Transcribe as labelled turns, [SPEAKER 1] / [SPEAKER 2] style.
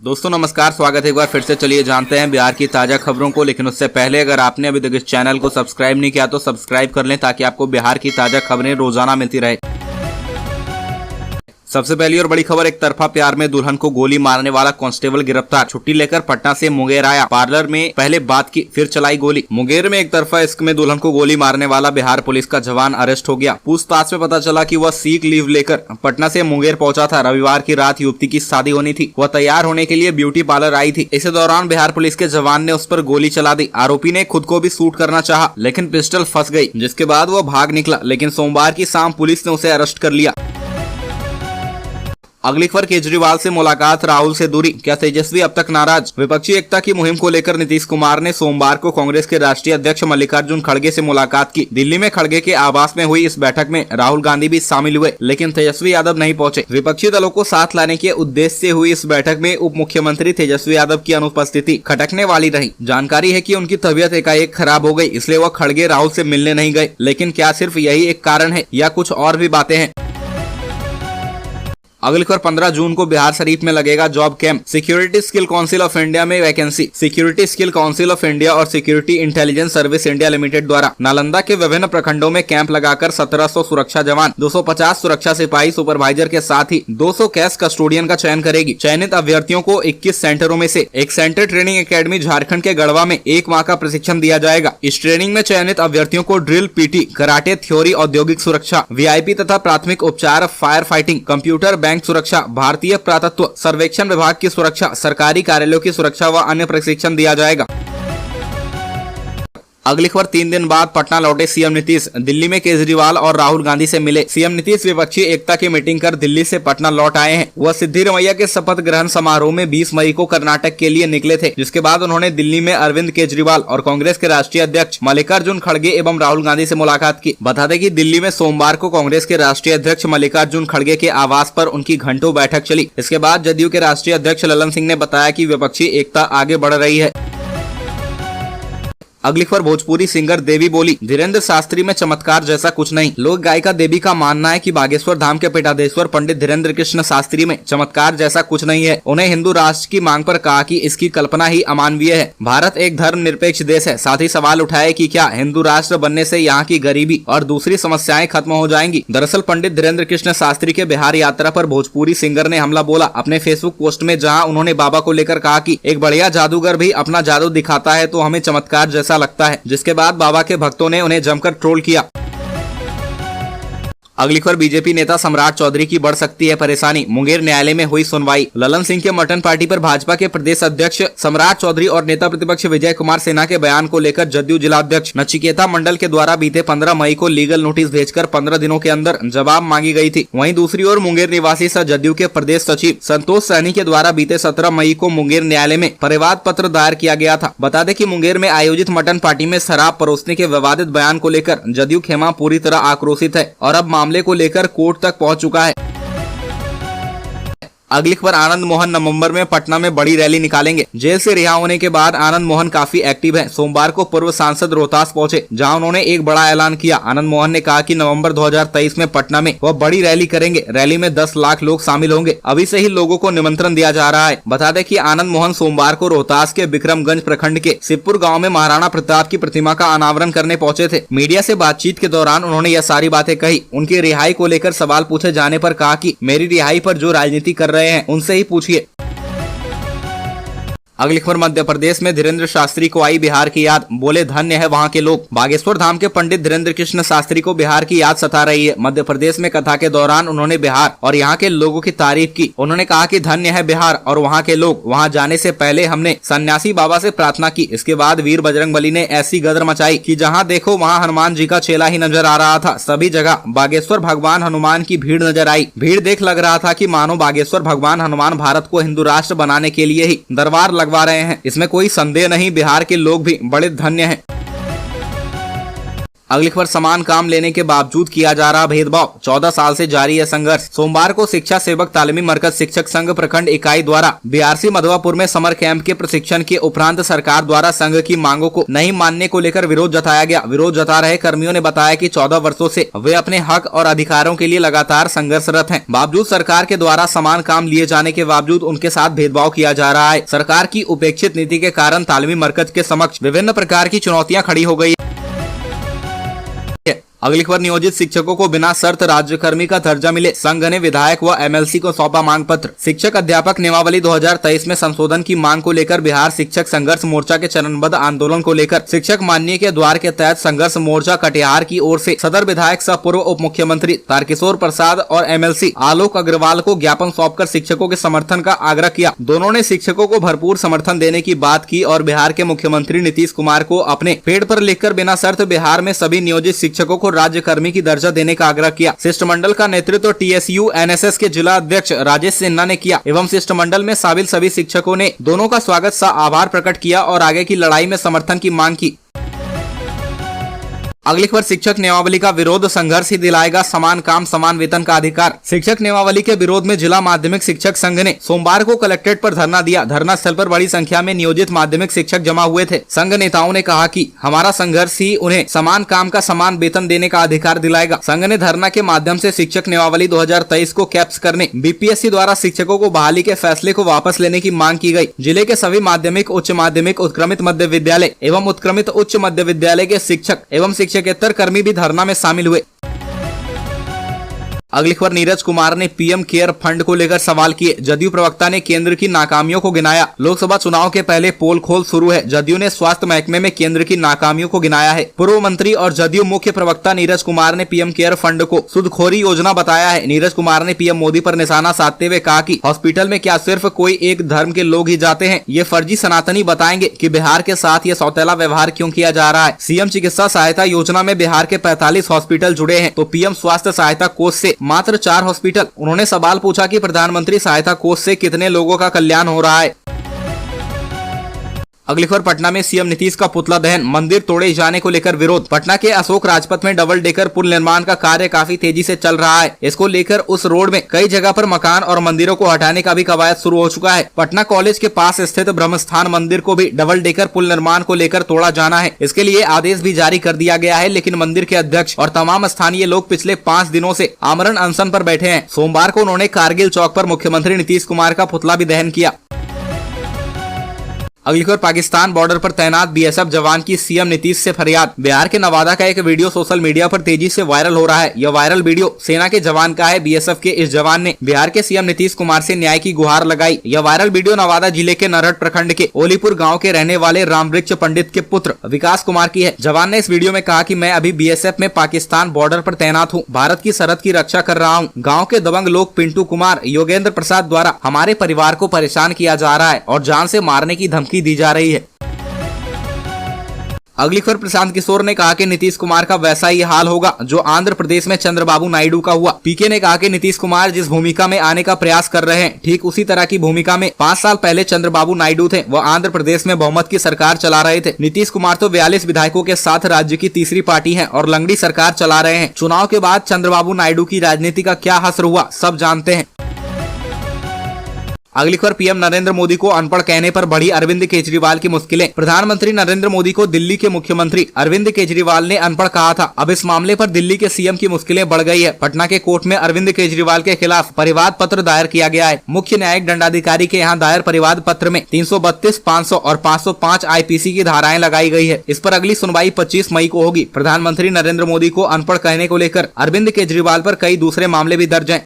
[SPEAKER 1] दोस्तों नमस्कार, स्वागत है एक बार फिर से। चलिए जानते हैं बिहार की ताजा खबरों को, लेकिन उससे पहले अगर आपने अभी तक इस चैनल को सब्सक्राइब नहीं किया तो सब्सक्राइब कर लें ताकि आपको बिहार की ताजा खबरें रोजाना मिलती रहे। सबसे पहली और बड़ी खबर, एक तरफा प्यार में दुल्हन को गोली मारने वाला कांस्टेबल गिरफ्तार। छुट्टी लेकर पटना से मुंगेर आया, पार्लर में पहले बात की फिर चलाई गोली। मुंगेर में एक तरफा इश्क में दुल्हन को गोली मारने वाला बिहार पुलिस का जवान अरेस्ट हो गया। पूछताछ में पता चला कि वह सीक लीव लेकर पटना से मुंगेर पहुंचा था। रविवार की रात युवती की शादी होनी थी। वह तैयार होने के लिए ब्यूटी पार्लर आई थी। इसी दौरान बिहार पुलिस के जवान ने उस पर गोली चला दी। आरोपी ने खुद को भी शूट करना चाहा, लेकिन पिस्टल फंस गई, जिसके बाद वह भाग निकला। लेकिन सोमवार की शाम पुलिस ने उसे अरेस्ट कर लिया। अगली खबर, केजरीवाल से मुलाकात, राहुल से दूरी, क्या तेजस्वी अब तक नाराज। विपक्षी एकता की मुहिम को लेकर नीतीश कुमार ने सोमवार को कांग्रेस के राष्ट्रीय अध्यक्ष मल्लिकार्जुन खड़गे से मुलाकात की। दिल्ली में खड़गे के आवास में हुई इस बैठक में राहुल गांधी भी शामिल हुए, लेकिन तेजस्वी यादव नहीं पहुंचे। विपक्षी दलों को साथ लाने के उद्देश्य से हुई इस बैठक में उप मुख्यमंत्री तेजस्वी यादव की अनुपस्थिति खटकने वाली रही। जानकारी है कि उनकी तबीयत एकाएक खराब हो गई, इसलिए वह खड़गे राहुल से मिलने नहीं गए। लेकिन क्या सिर्फ यही एक कारण है या कुछ और भी बातें हैं? अगली खबर, 15 जून को बिहार शरीफ में लगेगा job camp. Security skill council of India में vacancy. Security skill council of India और security intelligence service India limited द्वारा नालंदा के विभिन्न प्रखंडों में कैंप लगाकर 1700 सुरक्षा जवान, 250 सुरक्षा सिपाही, सुपरवाइजर के साथ ही 200 कैश कस्टोडियन का चयन करेगी। चयनित अभ्यर्थियों को 21 सेंटरों में से एक सेंटर ट्रेनिंग एकेडमी झारखंड के गढ़वा में 1 माह का प्रशिक्षण दिया जाएगा। इस ट्रेनिंग में चयनित अभ्यर्थियों को ड्रिल, पीटी, कराटे, थ्योरी, औद्योगिक सुरक्षा, वीआईपी तथा प्राथमिक उपचार, फायर फाइटिंग, कंप्यूटर, बैंक सुरक्षा, भारतीय पुरातत्व सर्वेक्षण विभाग की सुरक्षा, सरकारी कार्यालयों की सुरक्षा व अन्य प्रशिक्षण दिया जाएगा। अगली खबर, 3 दिन बाद पटना लौटे सीएम नीतीश। दिल्ली में केजरीवाल और राहुल गांधी से मिले सीएम नीतीश। विपक्षी एकता की मीटिंग कर दिल्ली से पटना लौट आए हैं। वह सिद्धिरमैया के शपथ ग्रहण समारोह में 20 मई को कर्नाटक के लिए निकले थे, जिसके बाद उन्होंने दिल्ली में अरविंद केजरीवाल और कांग्रेस के राष्ट्रीय अध्यक्ष मल्लिकार्जुन खड़गे एवं राहुल गांधी से मुलाकात की। बता दें कि दिल्ली में सोमवार को कांग्रेस के राष्ट्रीय अध्यक्ष मल्लिकार्जुन खड़गे के आवास पर उनकी घंटों बैठक चली। इसके बाद जदयू के राष्ट्रीय अध्यक्ष ललन सिंह ने बताया कि विपक्षी एकता आगे बढ़ रही है। अगली खबर, भोजपुरी सिंगर देवी बोली, धीरेन्द्र शास्त्री में चमत्कार जैसा कुछ नहीं। लोक गायिका देवी का मानना है कि बागेश्वर धाम के पीठाधीश्वर पंडित धीरेन्द्र कृष्ण शास्त्री में चमत्कार जैसा कुछ नहीं है। उन्हें हिंदू राष्ट्र की मांग पर कहा कि इसकी कल्पना ही अमानवीय है। भारत एक धर्मनिरपेक्ष देश है। साथ ही सवाल उठाए कि क्या हिंदू राष्ट्र बनने से यहाँ की गरीबी और दूसरी समस्याएं खत्म हो जाएंगी। दरअसल पंडित धीरेन्द्र कृष्ण शास्त्री के बिहार यात्रा पर भोजपुरी सिंगर ने हमला बोला अपने फेसबुक पोस्ट में, जहाँ उन्होंने बाबा को लेकर कहा कि एक बढ़िया जादूगर भी अपना जादू दिखाता है तो हमें चमत्कार जैसा लगता है। जिसके बाद बाबा के भक्तों ने उन्हें जमकर ट्रोल किया। अगली खबर, बीजेपी नेता सम्राट चौधरी की बढ़ सकती है परेशानी। मुंगेर न्यायालय में हुई सुनवाई। ललन सिंह के मटन पार्टी पर भाजपा के प्रदेश अध्यक्ष सम्राट चौधरी और नेता प्रतिपक्ष विजय कुमार सिन्हा के बयान को लेकर जदयू जिलाध्यक्ष नचिकेता मंडल के द्वारा बीते 15 मई को लीगल नोटिस भेजकर 15 दिनों के अंदर जवाब मांगी गई थी। वहीं दूसरी ओर मुंगेर निवासी सह जदयू के प्रदेश सचिव संतोष सैनी के द्वारा बीते 17 मई को मुंगेर न्यायालय में परिवाद पत्र दायर किया गया था। बता दें कि मुंगेर में आयोजित मटन पार्टी में शराब परोसने के विवादित बयान को लेकर जदयू खेमा पूरी तरह आक्रोशित है और अब मामले को लेकर कोर्ट तक पहुंच चुका है। अगली खबर, आनंद मोहन नवंबर में पटना में बड़ी रैली निकालेंगे। जेल से रिहा होने के बाद आनंद मोहन काफी एक्टिव हैं। सोमवार को पूर्व सांसद रोहतास पहुंचे, जहां उन्होंने एक बड़ा ऐलान किया। आनंद मोहन ने कहा कि नवंबर 2023 में पटना में वह बड़ी रैली करेंगे। रैली में 10 लाख लोग शामिल होंगे। अभी से ही लोगों को निमंत्रण दिया जा रहा है। बता दें कि आनंद मोहन सोमवार को रोहतास के विक्रमगंज प्रखंड के शिवपुर गाँव में महाराणा प्रताप की प्रतिमा का अनावरण करने पहुंचे थे। मीडिया से बातचीत के दौरान उन्होंने यह सारी बातें कही। उनकी रिहाई को लेकर सवाल पूछे जाने पर कहा कि मेरी रिहाई पर जो राजनीति कर रहे हैं उनसे ही पूछिए। अगली खबर, मध्य प्रदेश में धीरेन्द्र शास्त्री को आई बिहार की याद। बोले धन्य है वहां के लोग। बागेश्वर धाम के पंडित धीरेन्द्र कृष्ण शास्त्री को बिहार की याद सता रही है। मध्य प्रदेश में कथा के दौरान उन्होंने बिहार और यहाँ के लोगों की तारीफ की। उन्होंने कहा कि धन्य है बिहार और वहाँ के लोग। वहाँ जाने से पहले हमने सन्यासी बाबा से प्रार्थना की। इसके बाद वीर बजरंगबली ने ऐसी गदर मचाई कि जहाँ देखो वहाँ हनुमान जी का चेला ही नजर आ रहा था। सभी जगह बागेश्वर भगवान हनुमान की भीड़ नजर आई। भीड़ देख लग रहा था कि मानो बागेश्वर भगवान हनुमान भारत को हिंदू राष्ट्र बनाने के लिए ही दरबार लगवा रहे हैं। इसमें कोई संदेह नहीं, बिहार के लोग भी बड़े धन्य हैं। अगली खबर, समान काम लेने के बावजूद किया जा रहा भेदभाव, 14 साल से जारी है संघर्ष। सोमवार को शिक्षा सेवक तालीमी मरकज शिक्षक संघ प्रखंड इकाई द्वारा बीआरसी मधवापुर में समर कैंप के प्रशिक्षण के उपरांत सरकार द्वारा संघ की मांगों को नहीं मानने को लेकर विरोध जताया गया। विरोध जता रहे कर्मियों ने बताया कि 14 वर्षों से वे अपने हक और अधिकारों के लिए लगातार संघर्षरत हैं। बावजूद सरकार के द्वारा समान काम लिए जाने के बावजूद उनके साथ भेदभाव किया जा रहा है। सरकार की उपेक्षित नीति के कारण तालीमी मरकज के समक्ष विभिन्न प्रकार की चुनौतियां खड़ी हो गई। अगली खबर, नियोजित शिक्षकों को बिना शर्त राज्यकर्मी का दर्जा मिले, संघ ने विधायक व एमएलसी को सौंपा मांग पत्र। शिक्षक अध्यापक नियमावली 2023 में संशोधन की मांग को लेकर बिहार शिक्षक संघर्ष मोर्चा के चरणबद्ध आंदोलन को लेकर शिक्षक माननीय के द्वार के तहत संघर्ष मोर्चा कटिहार की ओर से सदर विधायक सह पूर्व उप मुख्यमंत्री तारकिशोर प्रसाद और एमएलसी आलोक अग्रवाल को ज्ञापन सौंपकर शिक्षकों के समर्थन का आग्रह किया। दोनों ने शिक्षकों को भरपूर समर्थन देने की बात की और बिहार के मुख्यमंत्री नीतीश कुमार को अपने पेड़ पर लिखकर बिना शर्त बिहार में सभी नियोजित शिक्षकों को राज्यकर्मी की दर्जा देने का आग्रह किया। शिष्टमंडल का नेतृत्व टीएसयू एनएसएस के जिला अध्यक्ष राजेश सिन्हा ने किया एवं शिष्टमंडल में शामिल सभी शिक्षकों ने दोनों का स्वागत सह आभार प्रकट किया और आगे की लड़ाई में समर्थन की मांग की। अगली खबर, शिक्षक नियमावली का विरोध, संघर्ष ही दिलाएगा समान काम समान वेतन का अधिकार। शिक्षक नियमावली के विरोध में जिला माध्यमिक शिक्षक संघ ने सोमवार को कलेक्ट्रेट पर धरना दिया। धरना स्थल पर बड़ी संख्या में नियोजित माध्यमिक शिक्षक जमा हुए थे। संघ नेताओं ने कहा कि हमारा संघर्ष ही उन्हें समान काम का समान वेतन देने का अधिकार दिलाएगा। संघ ने धरना के माध्यम से शिक्षक नियमावली 2023 को कैप्स करने, बीपीएससी द्वारा शिक्षकों को बहाली के फैसले को वापस लेने की मांग की गई। जिले के सभी माध्यमिक, उच्च माध्यमिक, उत्क्रमित मध्य विद्यालय एवं उत्क्रमित उच्च मध्य विद्यालय के शिक्षक एवं शिक्षकेतर कर्मी भी धरना में शामिल हुए। अगली खबर, नीरज कुमार ने पीएम केयर फंड को लेकर सवाल किए। जदयू प्रवक्ता ने केंद्र की नाकामियों को गिनाया। लोकसभा चुनाव के पहले पोल खोल शुरू है। जदयू ने स्वास्थ्य महकमे में केंद्र की नाकामियों को गिनाया है। पूर्व मंत्री और जदयू मुख्य प्रवक्ता नीरज कुमार ने पीएम केयर फंड को सुदखोरी योजना बताया है। नीरज कुमार ने पीएम मोदी पर निशाना साधते हुए कहा कि हॉस्पिटल में क्या सिर्फ कोई एक धर्म के लोग ही जाते हैं? ये फर्जी सनातनी बताएंगे कि बिहार के साथ ये सौतेला व्यवहार क्यों किया जा रहा है। सीएम चिकित्सा सहायता योजना में बिहार के 45 हॉस्पिटल जुड़े हैं तो पीएम स्वास्थ्य सहायता कोष से मात्र 4 हॉस्पिटल। उन्होंने सवाल पूछा कि प्रधानमंत्री सहायता कोष से कितने लोगों का कल्याण हो रहा है। अगली खबर, पटना में सीएम नीतीश का पुतला दहन, मंदिर तोड़े जाने को लेकर विरोध। पटना के अशोक राजपथ में डबल डेकर पुल निर्माण का कार्य काफी तेजी से चल रहा है। इसको लेकर उस रोड में कई जगह पर मकान और मंदिरों को हटाने का भी कवायद शुरू हो चुका है। पटना कॉलेज के पास स्थित ब्रह्मस्थान मंदिर को भी डबल डेकर पुल निर्माण को लेकर तोड़ा जाना है। इसके लिए आदेश भी जारी कर दिया गया है, लेकिन मंदिर के अध्यक्ष और तमाम स्थानीय लोग पिछले 5 दिनों से आमरण अनशन पर बैठे हैं। सोमवार को उन्होंने कारगिल चौक पर मुख्यमंत्री नीतीश कुमार का पुतला भी दहन किया। अगली खबर, पाकिस्तान बॉर्डर पर तैनात बीएसएफ जवान की सीएम नीतीश से फरियाद। बिहार के नवादा का एक वीडियो सोशल मीडिया पर तेजी से वायरल हो रहा है। यह वायरल वीडियो सेना के जवान का है। बीएसएफ के इस जवान ने बिहार के सीएम नीतीश कुमार से न्याय की गुहार लगाई। यह वायरल वीडियो नवादा जिले के नरहट प्रखंड के ओलीपुर गाँव के रहने वाले रामवृक्ष पंडित के पुत्र विकास कुमार की है। जवान ने इस वीडियो में कहा कि मैं अभी बीएसएफ में पाकिस्तान बॉर्डर पर तैनात हूँ, भारत की सरहद की रक्षा कर रहा हूँ। गाँव के दबंग लोग पिंटू कुमार, योगेंद्र प्रसाद द्वारा हमारे परिवार को परेशान किया जा रहा है और जान से मारने की धमकी दी जा रही है। अगली खबर, प्रशांत किशोर ने कहा कि नीतीश कुमार का वैसा ही हाल होगा जो आंध्र प्रदेश में चंद्रबाबू नायडू का हुआ। पीके ने कहा कि नीतीश कुमार जिस भूमिका में आने का प्रयास कर रहे हैं, ठीक उसी तरह की भूमिका में 5 साल पहले चंद्रबाबू नायडू थे। वह आंध्र प्रदेश में बहुमत की सरकार चला रहे थे। नीतीश कुमार तो 42 विधायकों के साथ राज्य की तीसरी पार्टी है और लंगड़ी सरकार चला रहे हैं। चुनाव के बाद चंद्रबाबू नायडू की राजनीति का क्या हश्र हुआ, सब जानते हैं। अगली खबर, पीएम नरेंद्र मोदी को अनपढ़ कहने पर बढ़ी अरविंद केजरीवाल की मुश्किलें। प्रधानमंत्री नरेंद्र मोदी को दिल्ली के मुख्यमंत्री अरविंद केजरीवाल ने अनपढ़ कहा था। अब इस मामले पर दिल्ली के सीएम की मुश्किलें बढ़ गई है। पटना के कोर्ट में अरविंद केजरीवाल के खिलाफ परिवाद पत्र दायर किया गया है। मुख्य न्यायिक दंडाधिकारी के यहाँ दायर परिवाद पत्र में 332, 500 और 505 आईपीसी की धाराएं लगाई गई है। इस पर अगली सुनवाई 25 मई को होगी। प्रधानमंत्री नरेंद्र मोदी को अनपढ़ कहने को लेकर अरविंद केजरीवाल पर कई दूसरे मामले भी दर्ज हैं।